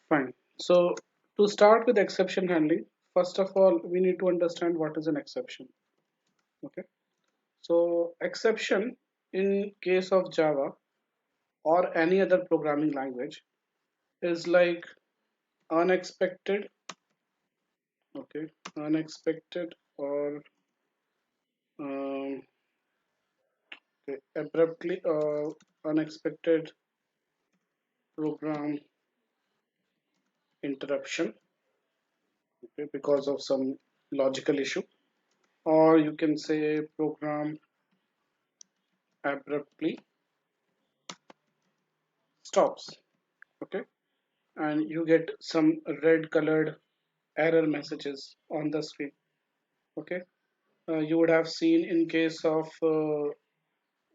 Fine. So to start with exception handling, first of all, we need to understand what is an exception. Okay. So exception in case of Java or any other programming language is like unexpected, okay, unexpected or um, okay, abruptly unexpected program interruption, okay, because of some logical issue, or you can say program abruptly stops, okay, and you get some red colored error messages on the screen, okay. You would have seen in case of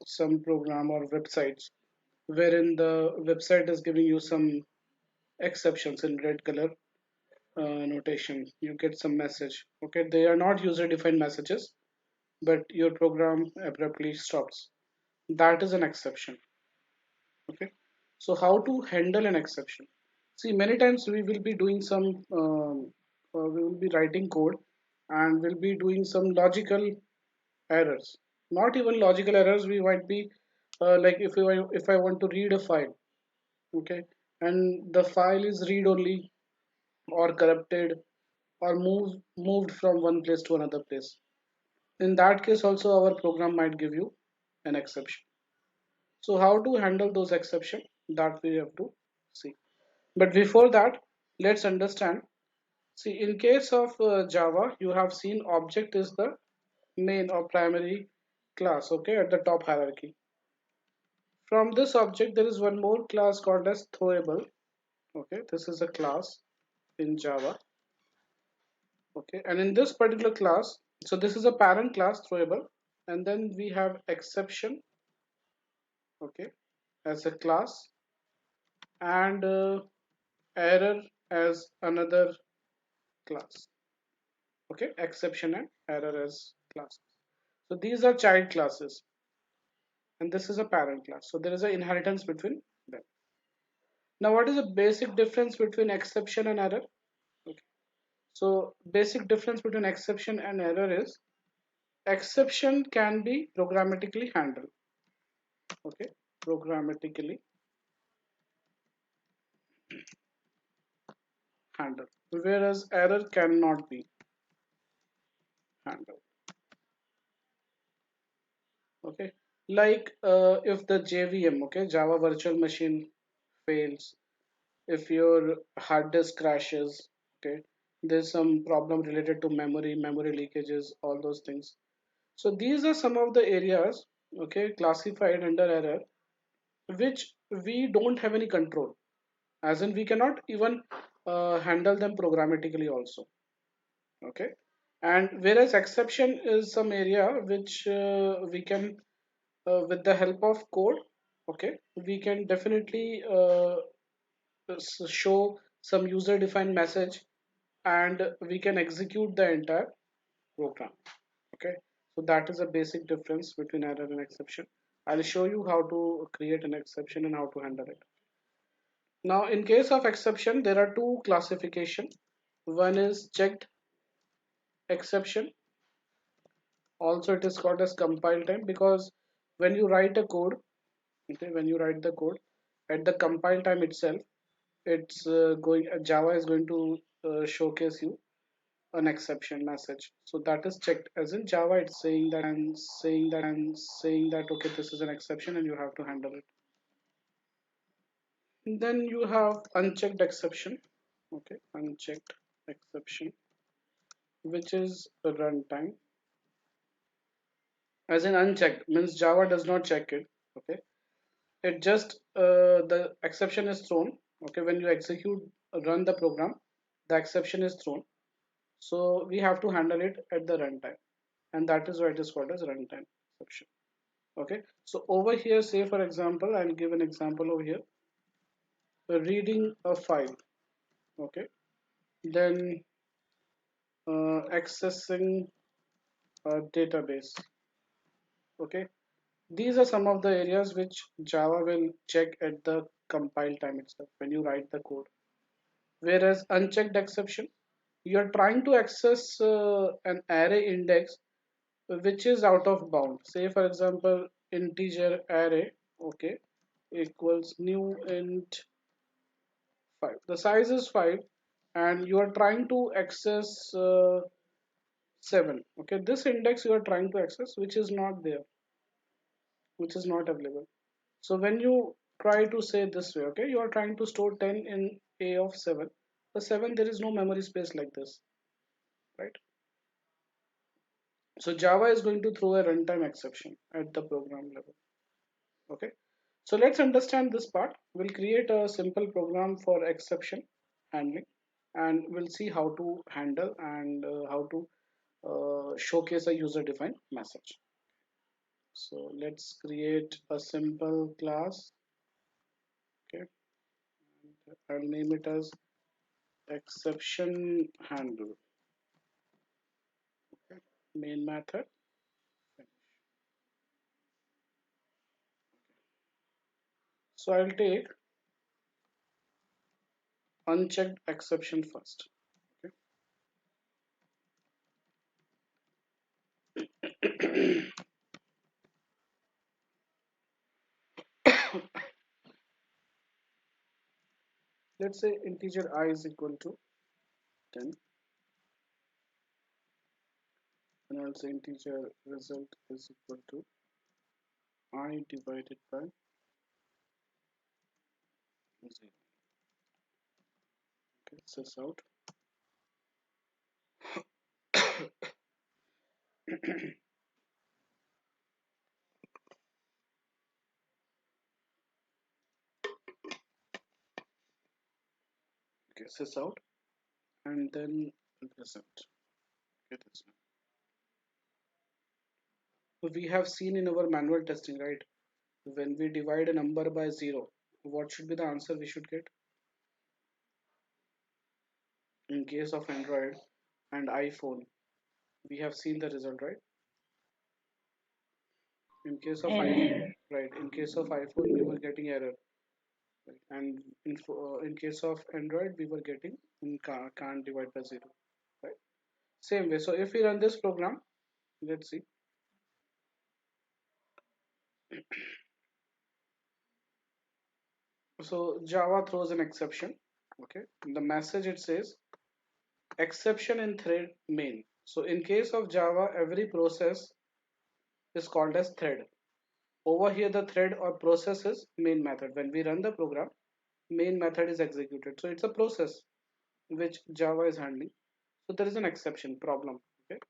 some program or websites wherein the website is giving you some exceptions in red color notation. You get some message, okay, they are not user defined messages, but your program abruptly stops. That is an exception, okay. So how to handle an exception? See, many times we will be doing some we will be writing code and we'll be doing some logical errors. Not even logical errors, we might be like if I want to read a file, okay, and the file is read only or corrupted or moved from one place to another place. In that case also our program might give you an exception. So how to handle those exceptions, that we have to see. But before that, let's understand. See, in case of Java, you have seen object is the main or primary class, okay, at the top hierarchy. From this object, there is one more class called as throwable. Okay, this is a class in Java. Okay, and in this particular class, so this is a parent class throwable, and then we have exception, okay, as a class, and error as another class. Okay, exception and error as classes. So these are child classes, and this is a parent class. So there is an inheritance between them. Now, what is the basic difference between exception and error? Okay. So basic difference between exception and error is exception can be programmatically handled. Okay, programmatically handled, whereas error cannot be handled. Okay, like if the JVM, okay, Java Virtual Machine fails, if your hard disk crashes, okay, there's some problem related to memory leakages, all those things. So these are some of the areas, okay, classified under error, which we don't have any control, as in we cannot even handle them programmatically also, okay. And whereas exception is some area which we can with the help of code, okay, we can definitely show some user defined message and we can execute the entire program, okay. So that is a basic difference between error and exception. I'll show you how to create an exception and how to handle it. Now in case of exception there are two classification. One is checked exception, also it is called as compile time, because when you write a code, okay, when you write the code at the compile time itself, it's going Java is going to showcase you an exception message. So that is checked, as in Java it's saying that okay, this is an exception and you have to handle it. And then you have unchecked exception, okay, unchecked exception, which is a runtime. As in unchecked means Java does not check it, okay. It just the exception is thrown, okay, when you execute run the program, the exception is thrown. So we have to handle it at the runtime, and that is why it is called as runtime exception. Okay, so over here, say for example, I'll give an example over here. Reading a file, okay, then accessing a database, okay. These are some of the areas which Java will check at the compile time itself when you write the code. Whereas unchecked exception, you are trying to access an array index which is out of bound. Say for example, integer array, okay, equals new int 5. The size is 5 and you are trying to access 7. Okay, this index you are trying to access which is not there, which is not available. So when you try to say this way, okay, you are trying to store 10 in a of 7. For 7 there is no memory space like this, right? So Java is going to throw a runtime exception at the program level. Okay. So let's understand this part. We'll create a simple program for exception handling and we'll see how to handle and how to showcase a user defined message. So let's create a simple class. Okay. I'll name it as exception handle. Okay. Main method. So I'll take unchecked exception first. Okay. Let's say integer I is equal to 10 and also integer result is equal to I divided by 0. Okay, this out. Okay, this out and then result. Okay, this one. So we have seen in our manual testing, right? When we divide a number by 0, what should be the answer we should get? In case of Android and iPhone, we have seen the result, right? In case of iPhone, Error. right? In case of iPhone, we were getting error, right? And in case of Android, we were getting can't divide by 0, right? Same way. So if we run this program, let's see. So Java throws an exception. Okay. In the message it says exception in thread main. So in case of Java, every process is called as thread. Over here, the thread or process is main method. When we run the program, main method is executed. So it's a process which Java is handling. So there is an exception problem. Okay.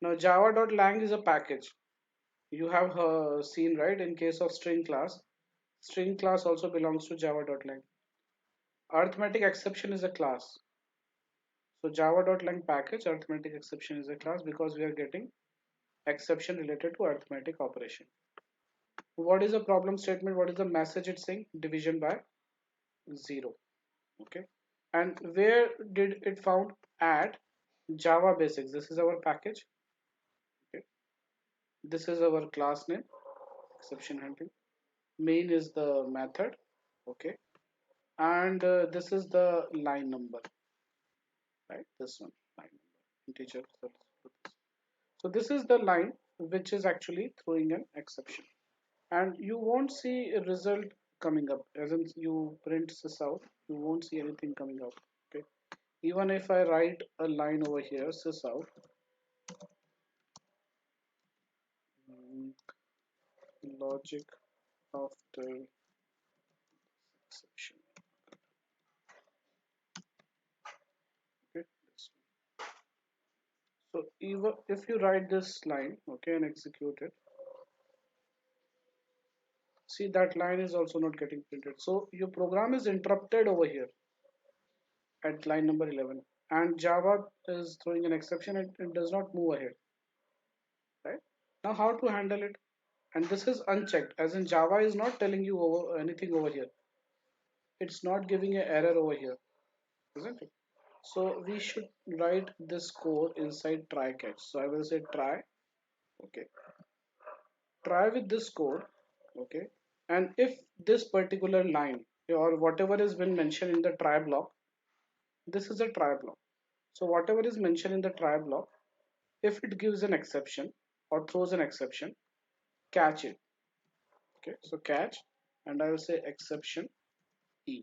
Now java.lang is a package. You have seen, right? In case of string class also belongs to java.lang. Arithmetic exception is a class. So java.lang package arithmetic exception is a class because we are getting exception related to arithmetic operation. What is the problem statement? What is the message it's saying? Division by 0. Okay. And where did it found? At Java Basics. This is our package. Okay. This is our class name, exception handling. Main is the method. Okay. And this is the line number, right? This one, line number, integer. So this is the line which is actually throwing an exception. And you won't see a result coming up. As in you print this out, you won't see anything coming out. Okay. Even if I write a line over here, sys out, mm, logic after exception. Okay. So even if you write this line, okay, and execute it, see that line is also not getting printed. So your program is interrupted over here at line number 11, and Java is throwing an exception and it does not move ahead, right? Now how to handle it? And this is unchecked, as in Java is not telling you anything over here. It's not giving an error over here, isn't it? So we should write this code inside try catch. So I will say try, okay, try with this code, okay, and if this particular line or whatever has been mentioned in the try block, This is a try block. So whatever is mentioned in the try block, if it gives an exception or throws an exception, catch it. Okay, so catch, and I will say exception E.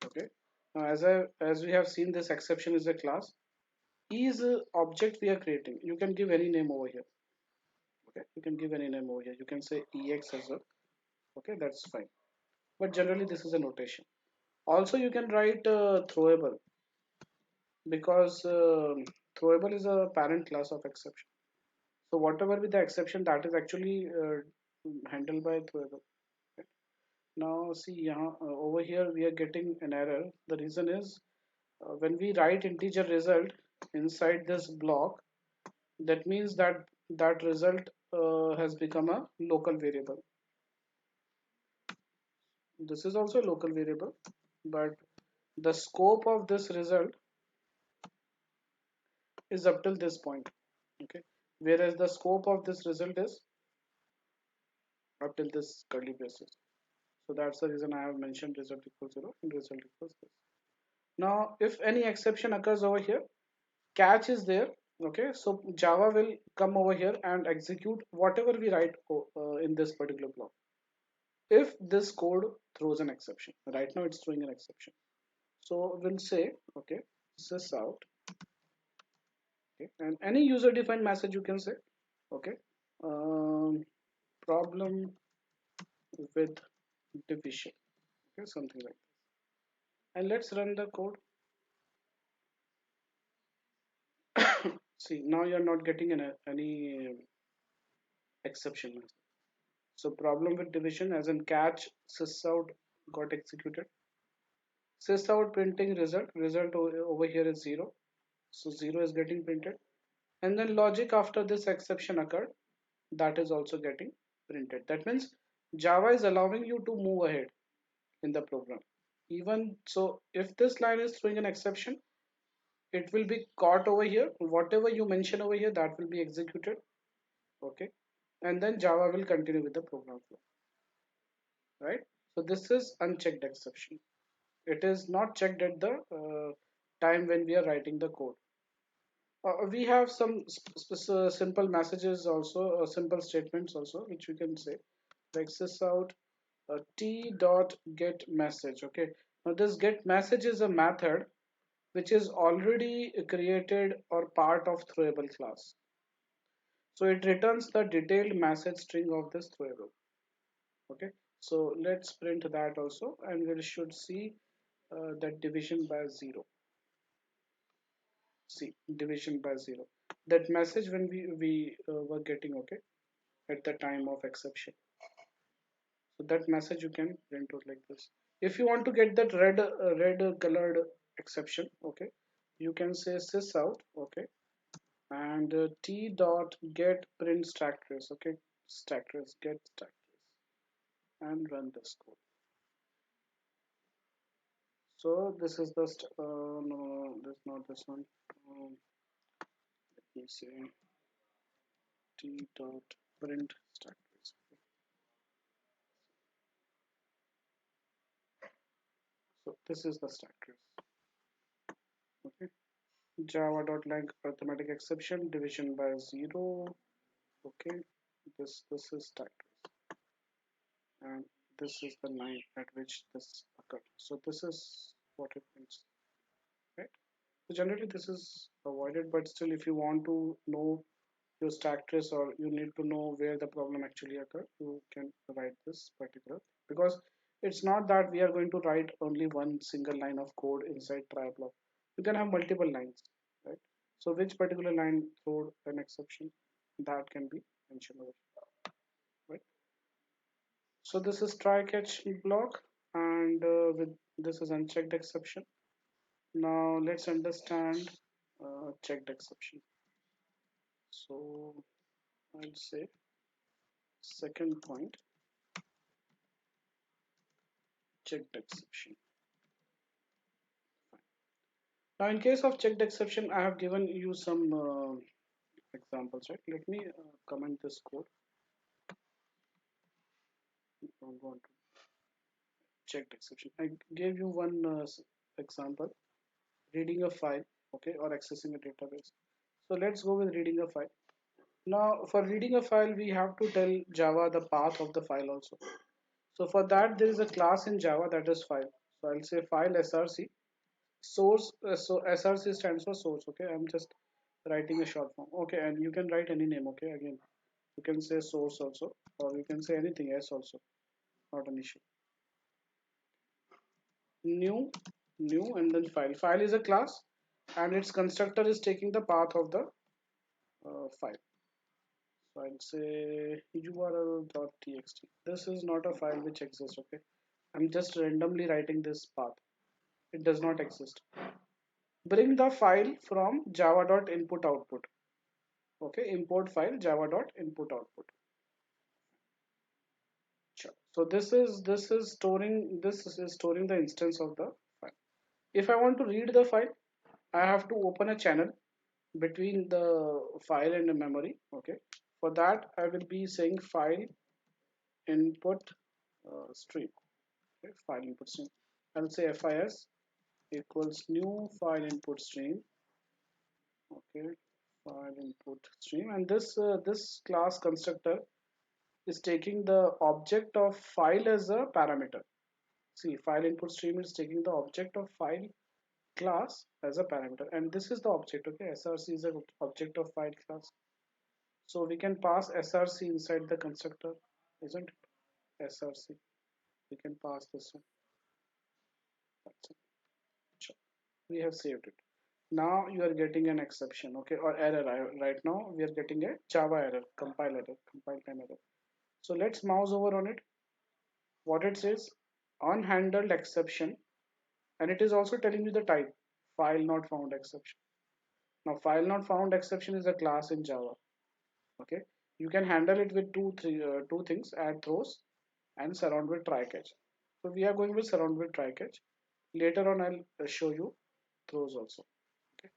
Okay, now as we have seen, this exception is a class. E is a object we are creating. You can give any name over here. Okay, you can give any name over here. You can say EX as well. Okay, that's fine. But generally, this is a notation. Also, you can write throwable, because throwable is a parent class of exception. So whatever with the exception, that is actually handled by throwable. Okay. Now see, over here we are getting an error. The reason is when we write integer result inside this block, that means that that result has become a local variable. This is also a local variable, but the scope of this result is up till this point. Okay, whereas the scope of this result is up till this curly braces. So that's the reason I have mentioned result equals 0 and result equals this. Now, if any exception occurs over here, catch is there. Okay, so Java will come over here and execute whatever we write in this particular block. If this code throws an exception, right now it's throwing an exception. So we'll say, okay, sys out, okay, and any user-defined message you can say, okay, um, problem with division, okay, something like that. And let's run the code. See, now you're not getting any exception message. So problem with division as in catch sysout got executed. Sysout printing result over here is 0. So 0 is getting printed. And then logic after this exception occurred, that is also getting printed. That means Java is allowing you to move ahead in the program. Even so, if this line is throwing an exception, it will be caught over here. Whatever you mention over here, that will be executed. Okay, and then Java will continue with the program flow, right? So this is unchecked exception. It is not checked at the time when we are writing the code. We have some simple messages also, simple statements also, which we can say like sysout t dot get message. Okay, now this get message is a method which is already created or part of throwable class. So it returns the detailed message string of this throwable. Okay, so let's print that also, and we should see that division by 0. See, division by 0. That message when we were getting, okay, at the time of exception. So that message you can print out like this. If you want to get that red colored exception, okay, you can say sysout, okay, and t dot get print stack trace, okay, stack trace, get stack trace, and run this code. So this is the no, this not this one. Let me say t dot print stack trace. So this is the stack trace. Okay. Java.lang arithmetic exception division by 0. Okay. This is stack trace, and this is the line at which this occurred. So this is what it means, right? So generally this is avoided, but still if you want to know your stack trace or you need to know where the problem actually occurred, you can write this particular, because it's not that we are going to write only one single line of code inside try block. You can have multiple lines, right? So which particular line throw an exception, that can be mentioned over here, right? So this is try catch block, and with this is unchecked exception. Now let's understand checked exception. So I'll say second point, checked exception. Now in case of checked exception, I have given you some examples, right? Let me comment this code. I'm going to checked exception. I gave you one example. reading a file, okay, or accessing a database. So let's go with reading a file. Now, for reading a file, we have to tell Java the path of the file also. So for that, there is a class in Java that is file. So I'll say file src source. So src stands for source. Okay, I'm just writing a short form. Okay, and you can write any name. Okay, again, you can say source also, or you can say anything else also. Not an issue. New, new, and then file. File is a class, and its constructor is taking the path of the file. So I'll say url.txt. This is not a file which exists. Okay, I'm just randomly writing this path. It does not exist. Bring the file from java.input output. Okay, import file java.input output. Sure. So this is storing the instance of the file. If I want to read the file, I have to open a channel between the file and the memory. Okay, for that I will be saying file input stream. Okay, file input stream. I'll say FIS equals new file input stream. Okay, file input stream, and this class constructor is taking the object of file as a parameter. See, file input stream is taking the object of file class as a parameter, and this is the object. Okay, src is an object of file class, so we can pass src inside the constructor, isn't it? Src, we can pass this one. That's it. Sure. We have saved it. Now you are getting an exception, okay, or error. Right now we are getting a Java error, compile time error. So let's mouse over on it. What it says, unhandled exception, and it is also telling you the type, file not found exception. Now file not found exception is a class in Java. Okay, you can handle it with two things: add throws and surround with try catch. So we are going with surround with try catch. Later on I'll show you throws also. Okay,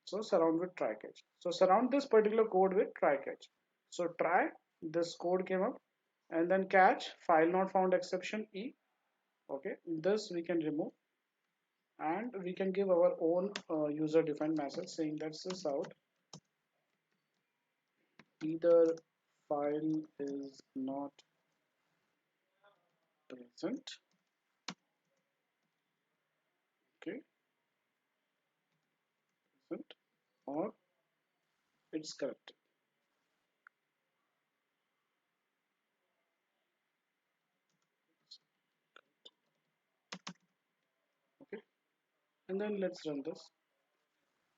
so surround with try catch. So surround this particular code with try catch. So try, this code came up, and then catch file not found exception e. Okay, this we can remove, and we can give our own user defined message saying that this out either file is not present. Okay, present, or it's correct. Okay, and then let's run this,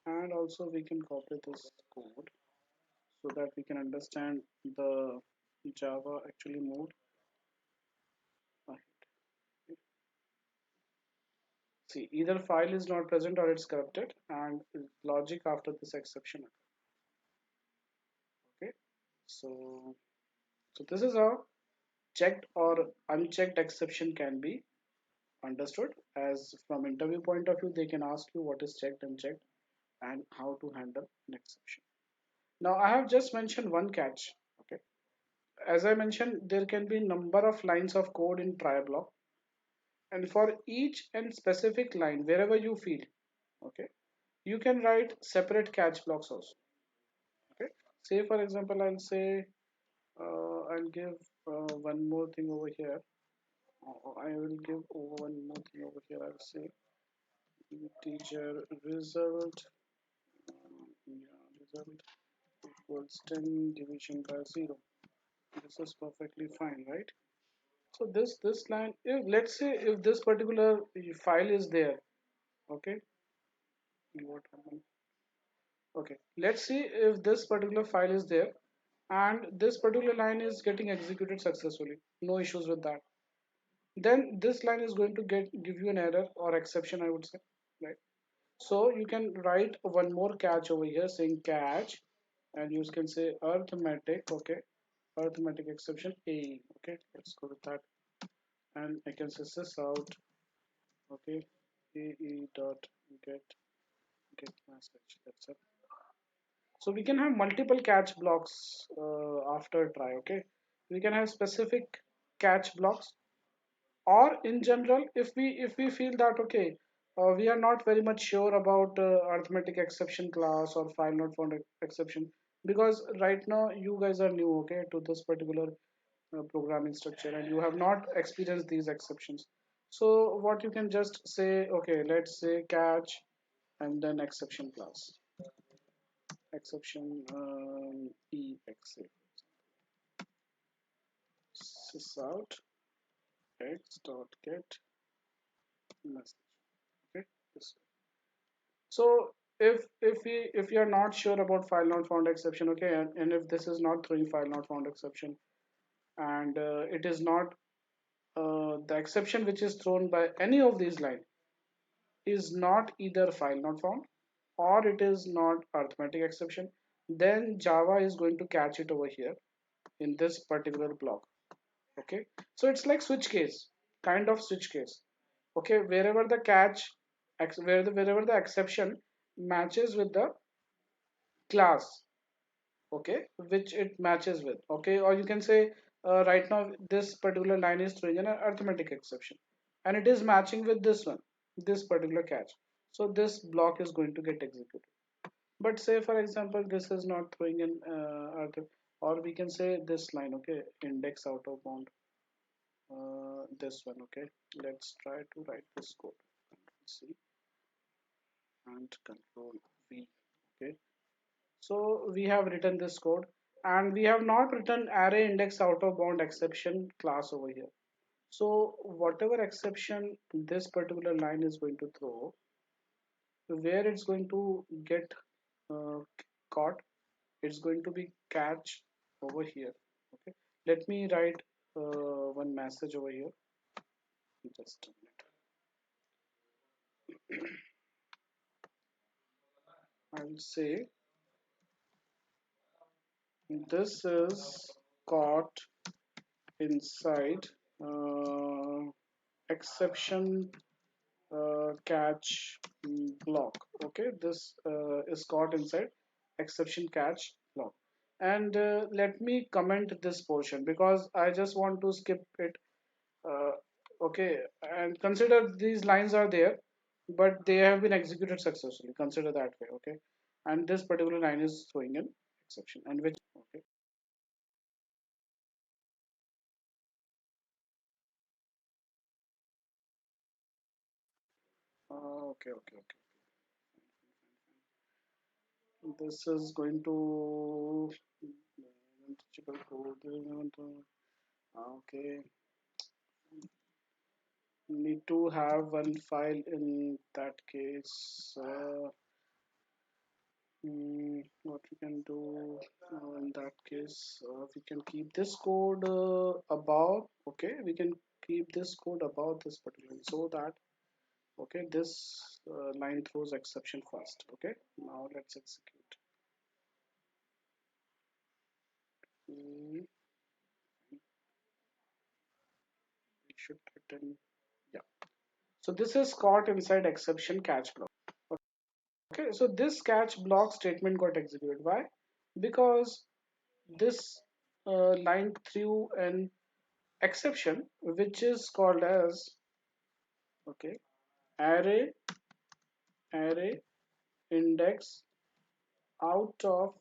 and also we can copy this code so that we can understand the Java actually moved ahead. See, either file is not present or it's corrupted, and logic after this exception. Okay, so this is how checked or unchecked exception can be understood. As from interview point of view, they can ask you what is checked, unchecked, and how to handle an exception. Now I have just mentioned one catch. Okay, as I mentioned, there can be number of lines of code in try block, and for each and specific line, wherever you feel, okay, you can write separate catch blocks also. Okay, say for example, I'll give one more thing over here. I will give one more thing over here. I'll say integer result, yeah, result equals 10 division by 0. This is perfectly fine, right? So this line, if let's say if this particular file is there, okay, what happened? Okay, let's see if this particular file is there, and this particular line is getting executed successfully. No issues with that. Then this line is going to give you an error or exception, I would say, right? So you can write one more catch over here saying catch, and you can say arithmetic. Okay, arithmetic exception a. Okay, let's go with that, and I can say this out. Okay, ae dot get message. That's it. So we can have multiple catch blocks after try. Okay, we can have specific catch blocks, or in general, if we feel that okay, we are not very much sure about arithmetic exception class or file not found exception, because right now you guys are new, okay, to this particular programming structure, and you have not experienced these exceptions. So what you can just say, okay, let's say catch and then exception class, exception exa sysout x dot get message. Okay, this. So if you're not sure about file not found exception, okay, and if this is not throwing file not found exception, and it is not the exception which is thrown by any of these lines is not either file not found or it is not arithmetic exception, then Java is going to catch it over here in this particular block. Okay, so it's like switch case, kind of switch case. Okay, wherever the catch, wherever the exception matches with the class, okay, which it matches with, okay, or you can say right now this particular line is throwing an arithmetic exception and it is matching with this one, this particular catch, so this block is going to get executed. But say for example this is not throwing an or we can say this line, okay, index out of bound, this one, okay, let's try to write this code. C and control V. Okay, so we have written this code and we have not written array index out of bound exception class over here. So whatever exception this particular line is going to throw, where it's going to get uh, caught, it's going to be catch over here. Okay, let me write one message over here. Just a minute. I will say this is caught inside uh, exception catch block. Okay, this is caught inside exception catch block. And let me comment this portion because I just want to skip it. uh, okay, and consider these lines are there but they have been executed successfully, consider that way. Okay, and this particular line is throwing an exception, and which, okay, okay, this is going to okay, need to have one file in that case. What we can do in that case, we can keep this code above. Okay, we can keep this code above this particular so that, okay, this line throws exception first. Okay, now let's execute. Mm, we should return, yeah. So this is caught inside exception catch block. Okay, so this catch block statement got executed. Why? Because this line threw an exception which is called as, okay, array array index out of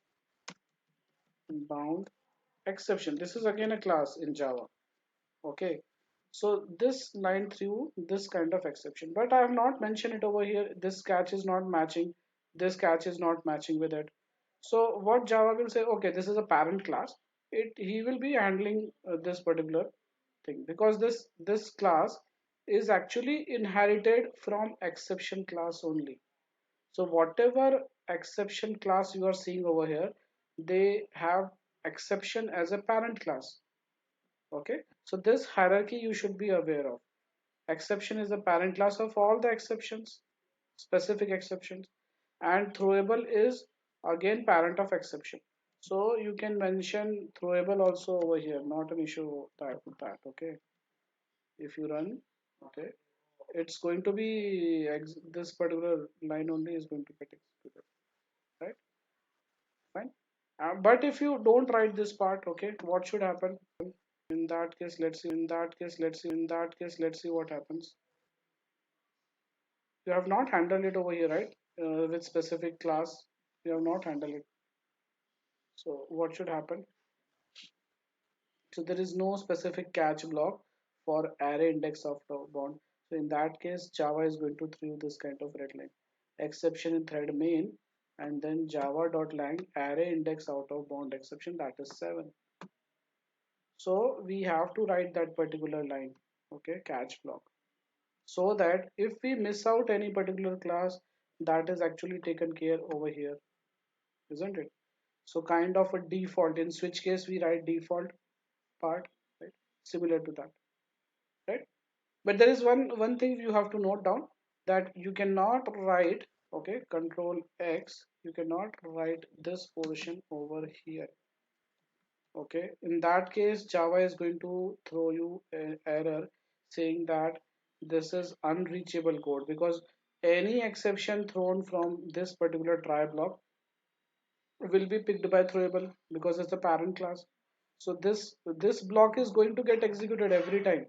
bound exception. This is again a class in Java. Okay, so this line threw this kind of exception, but I have not mentioned it over here. This catch is not matching, this catch is not matching with it. So what Java will say, okay, this is a parent class, it he will be handling this particular thing because this class is actually inherited from exception class only. So whatever exception class you are seeing over here, they have exception as a parent class. Okay, so this hierarchy you should be aware of. Exception is the parent class of all the exceptions, specific exceptions, and throwable is again parent of exception. So you can mention throwable also over here, not an issue that, okay. If you run, okay, it's going to be this particular line only is going to get executed, right? Fine. But if you don't write this part, okay, what should happen? In that case, let's see what happens. You have not handled it over here, right? With specific class, you have not handled it. So what should happen? So there is no specific catch block for array index of the bond. So in that case, Java is going to throw you this kind of red line. Exception in thread main, and then java.lang array index out of bound exception, that is 7. So we have to write that particular line, okay, catch block. So that if we miss out any particular class, that is actually taken care over here, isn't it? So kind of a default, in switch case we write default part, right? Similar to that, right? But there is one thing you have to note down, that you cannot write, okay, control X, you cannot write this portion over here, okay. In that case, Java is going to throw you an error saying that this is unreachable code, because any exception thrown from this particular try block will be picked by throwable, because it's the parent class. So this block is going to get executed every time,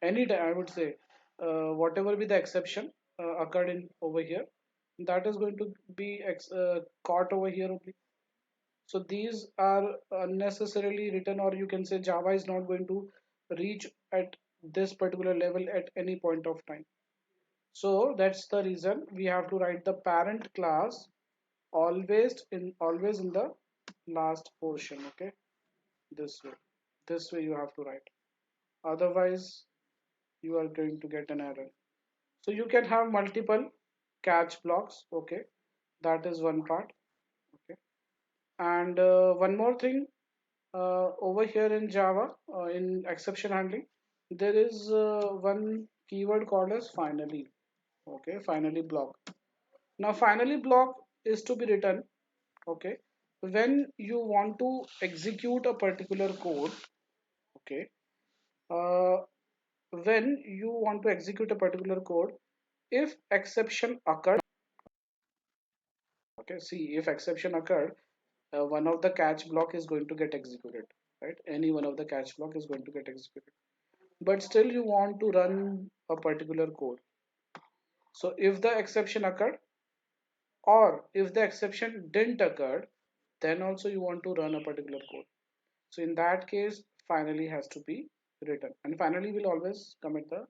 anytime, I would say. Whatever be the exception occurred in over here, that is going to be caught over here only. So these are unnecessarily written, or you can say Java is not going to reach at this particular level at any point of time. So that's the reason we have to write the parent class always in the last portion, okay. This way you have to write, otherwise you are going to get an error. So you can have multiple catch blocks, okay. That is one part, okay. And one more thing, over here in Java, in exception handling, there is one keyword called as finally, okay. Finally block. Now finally block is to be written, okay, when you want to execute a particular code, okay. uh, when you want to execute a particular code, if exception occurred, okay, see, if exception occurred, one of the catch block is going to get executed, right? Any one of the catch block is going to get executed, but still you want to run a particular code. So if the exception occurred, or if the exception didn't occur, then also you want to run a particular code. So in that case, finally has to be written, and finally will always come at the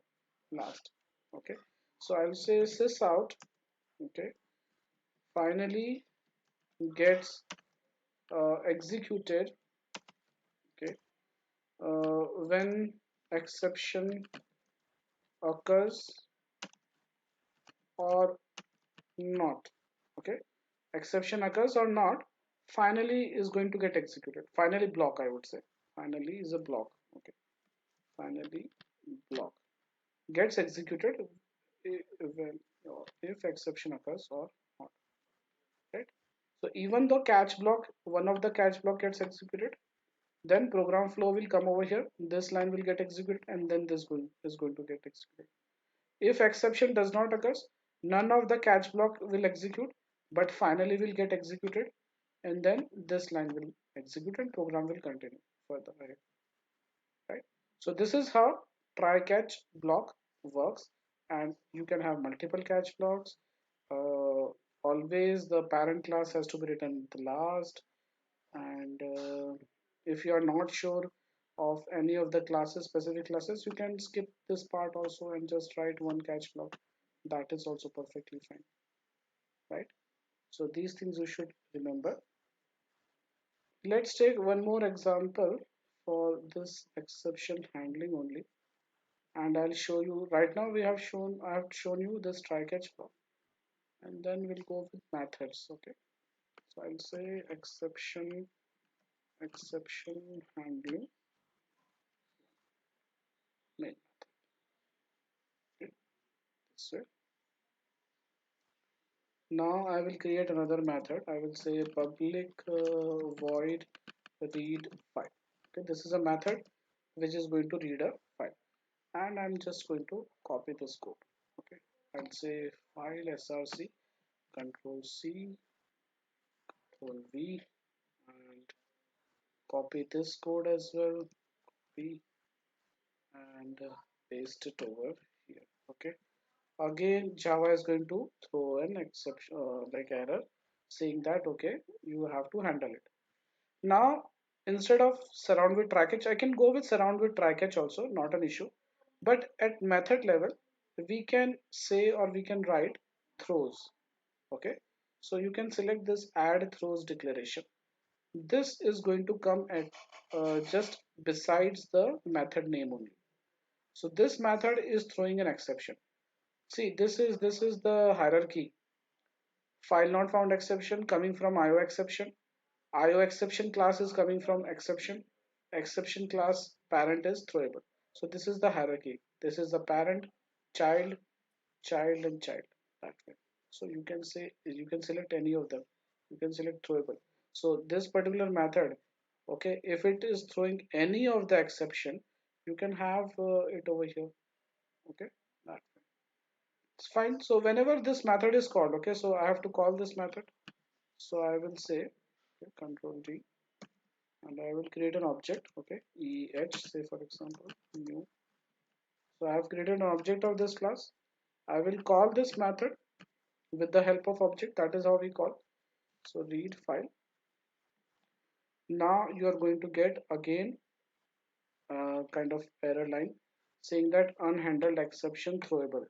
last, okay. So I'll say sys out, okay, finally gets executed, okay, when exception occurs or not, okay. Exception occurs or not, finally is going to get executed. Finally block, I would say. Finally is a block, okay. Finally block gets executed when or if exception occurs or not, right? So even though catch block, one of the catch block gets executed, then program flow will come over here, this line will get executed, and then is going to get executed. If exception does not occur, none of the catch block will execute, but finally will get executed, and then this line will execute and program will continue further ahead, right? So this is how try catch block works, and you can have multiple catch blocks. uh, Always the parent class has to be written at the last, and if you are not sure of any of the classes, specific classes, you can skip this part also and just write one catch block. That is also perfectly fine, right? So these things you should remember. Let's take one more example for this exception handling only, and I'll show you. Right now I have shown you this try catch block, and then we'll go with methods, okay. So I'll say exception handling main, okay, this way. Now I will create another method. I will say public void read file, okay. This is a method which is going to read a file, and I'm just going to copy this code, okay. I'll say file src, control C, control V, and copy this code as well, copy, and paste it over here, okay. again Java is going to throw an exception, like error, saying that okay, you have to handle it. Now, instead of surround with try catch, I can go with surround with try catch also, not an issue. But at method level, we can say or we can write throws. Okay, so you can select this add throws declaration. This is going to come at just besides the method name only. So this method is throwing an exception. See, this is the hierarchy. File not found exception coming from IO exception. IO exception class is coming from exception. Exception class parent is throwable. So this is the hierarchy. This is the parent, child, child, and child. That way. So you can say you can select any of them. You can select throwable. So this particular method, okay, if it is throwing any of the exception, you can have it over here. Okay, that way. It's fine. So whenever this method is called, okay, so I have to call this method. So I will say okay, Control D and I will create an object, okay, EH, say for example, new. So I have created an object of this class. I will call this method with the help of object. That is how we call. So read file. Now you are going to get again kind of error line saying that unhandled exception throwable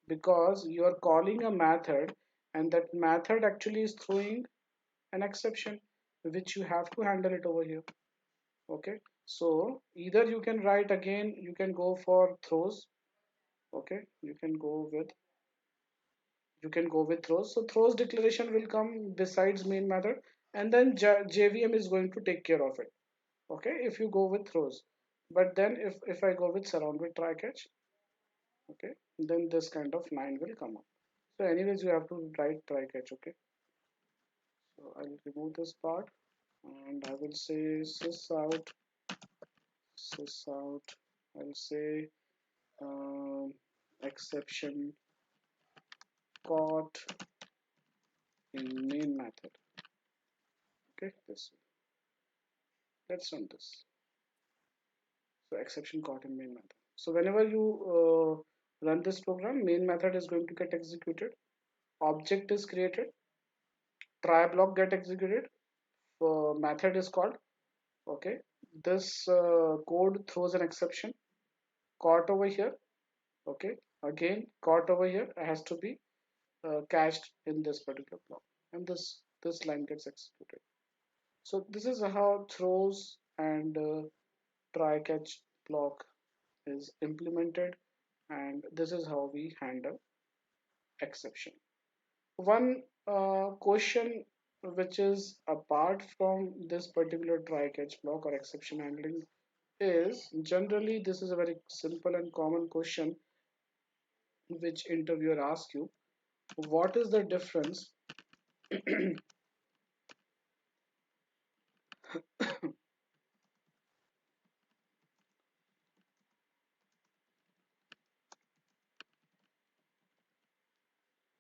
because you are calling a method and that method actually is throwing an exception which you have to handle it over here. Okay, so either you can write again, you can go for throws. Okay, you can go with throws. So throws declaration will come besides main method, and then JVM is going to take care of it. Okay, if you go with throws, but then if I go with surround with try catch, okay, then this kind of line will come up. So anyways, you have to write try catch. Okay, so I'll remove this part and I will say sys out. I'll say um, exception caught in main method. Okay, this way. Let's run this. So exception caught in main method. So whenever you run this program, main method is going to get executed. Object is created. Try block get executed. Method is called. Okay, this code throws an exception. Caught over here. Okay, again caught over here has to be cached in this particular block, and this line gets executed. So this is how throws and try catch block is implemented, and this is how we handle exception. One question which is apart from this particular try catch block or exception handling is generally this is a very simple and common question which interviewer asks you, what is the difference?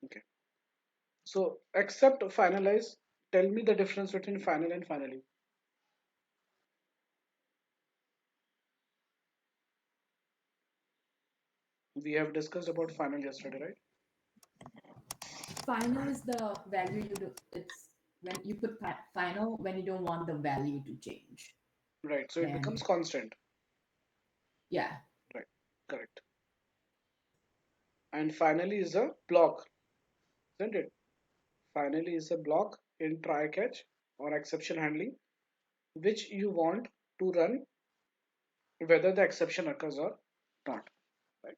Okay, so except finalize, tell me the difference between final and finally. We have discussed about final yesterday, right? Final is the value you do. It's when you put final when you don't want the value to change. Right, so it becomes And constant. yeah, Right, correct. And finally is a block, isn't it? Finally is a block in try catch or exception handling which you want to run whether the exception occurs or not, right?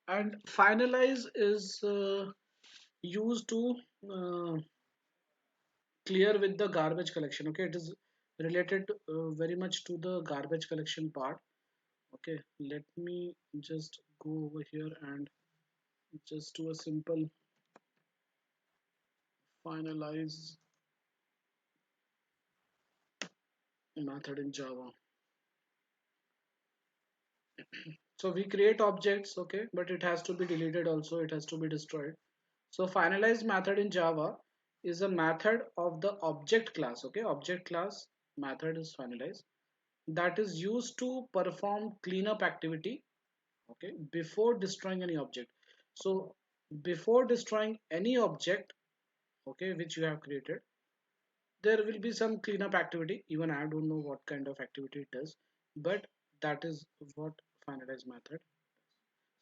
And finalize is used to uh, clear with the garbage collection. Okay, it is related very much to the garbage collection part. Okay, let me just go over here and just do a simple finalize method in Java. So we create objects, okay, but it has to be deleted also, it has to be destroyed. So finalize method in Java is a method of the object class, okay, object class method is finalize, that is used to perform cleanup activity, okay, before destroying any object. So Before destroying any object, okay, which you have created, there will be some cleanup activity. Even I don't know what kind of activity it does, but that is what finalize method.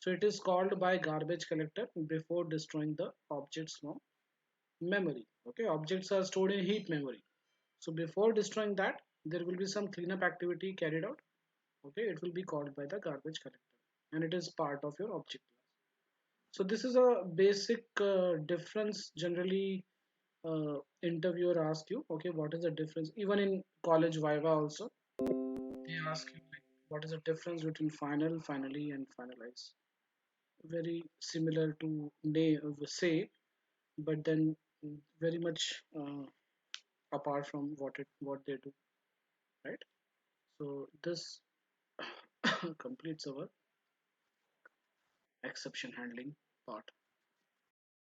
So it is called by garbage collector before destroying the objects from memory. Okay, objects are stored in heap memory. So before destroying that, there will be some cleanup activity carried out. Okay, it will be called by the garbage collector, and it is part of your object class. So this is a basic difference. Generally, interviewer ask you, okay, what is the difference? Even in college viva also, they ask you like, what is the difference between final, finally, and finalize? Very similar to say, but then very much apart from what they do, right? So this completes our exception handling part.